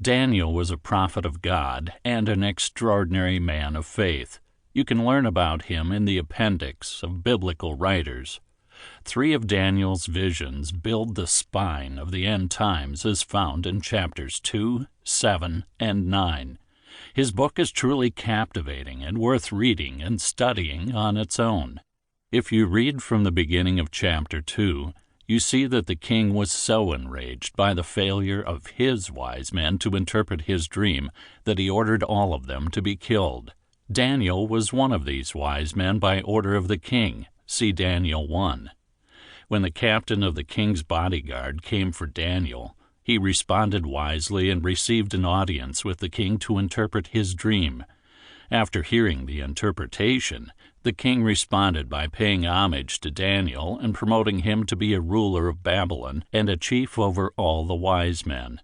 Daniel was a prophet of God and an extraordinary man of faith. You can learn about him in the appendix of biblical writers. 3 of Daniel's visions build the spine of the end times as found in chapters 2, 7, and 9. His book is truly captivating and worth reading and studying on its own. If you read from the beginning of chapter 2, you see that the king was so enraged by the failure of his wise men to interpret his dream that he ordered all of them to be killed. Daniel was one of these wise men by order of the king. See Daniel 1. When the captain of the king's bodyguard came for Daniel, he responded wisely and received an audience with the king to interpret his dream. After hearing the interpretation, the king responded by paying homage to Daniel and promoting him to be a ruler of Babylon and a chief over all the wise men.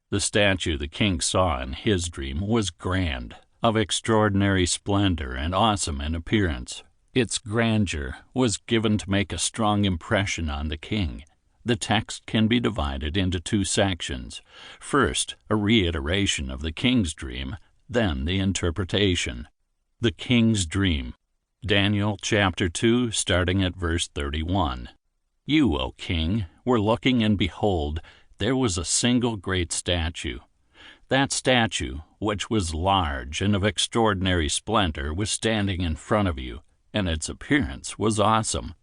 The statue the king saw in his dream was grand, of extraordinary splendor and awesome in appearance. Its grandeur was given to make a strong impression on the king. The text can be divided into 2 sections. First, a reiteration of the king's dream, then the interpretation. The king's dream. Daniel chapter 2, starting at verse 31. You, O king, were looking, and behold, there was a single great statue. That statue, which was large and of extraordinary splendor, was standing in front of you, and its appearance was awesome.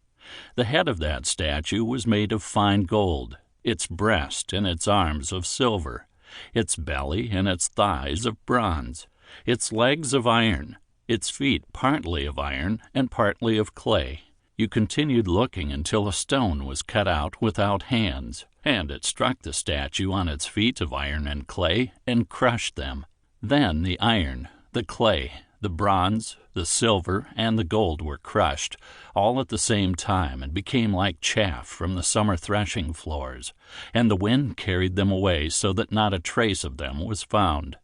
The head of that statue was made of fine gold, its breast and its arms of silver, its belly and its thighs of bronze, its legs of iron, its feet partly of iron and partly of clay. You continued looking until a stone was cut out without hands, and it struck the statue on its feet of iron and clay and crushed them. Then the iron, the clay, the bronze, the silver, and the gold were crushed, all at the same time, and became like chaff from the summer threshing floors, and the wind carried them away so that not a trace of them was found.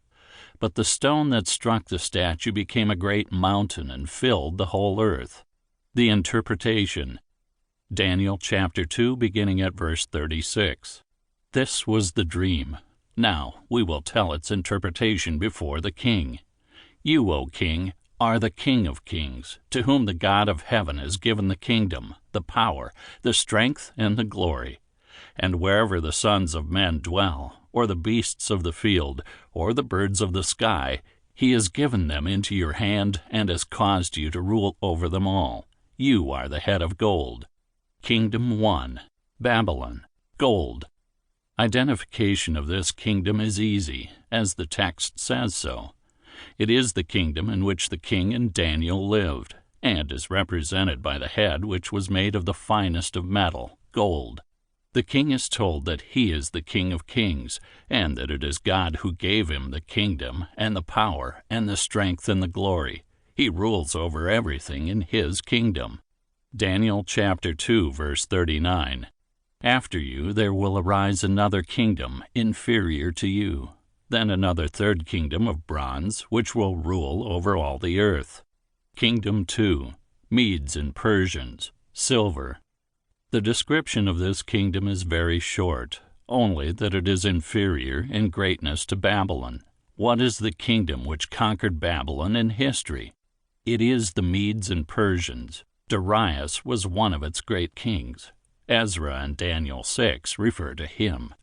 But the stone that struck the statue became a great mountain and filled the whole earth. The interpretation. Daniel chapter 2, beginning at verse 36. This was the dream. Now we will tell its interpretation before the king. You, O king, are the King of kings, to whom the God of heaven has given the kingdom, the power, the strength, and the glory. And wherever the sons of men dwell, or the beasts of the field, or the birds of the sky, he has given them into your hand and has caused you to rule over them all. You are the head of gold. Kingdom 1. Babylon. Gold. Identification of this kingdom is easy, as the text says so. It is the kingdom in which the king and Daniel lived, and is represented by the head which was made of the finest of metal, gold. The king is told that he is the King of kings, and that it is God who gave him the kingdom and the power and the strength and the glory. He rules over everything in his kingdom. Daniel chapter 2, verse 39. After you there will arise another kingdom inferior to you, then another third kingdom of bronze, which will rule over all the earth. Kingdom 2. Medes and Persians. Silver. The description of this kingdom is very short, only that it is inferior in greatness to Babylon. What is the kingdom which conquered Babylon in history? It is the Medes and Persians. Darius was one of its great kings. Ezra and Daniel 6 refer to him.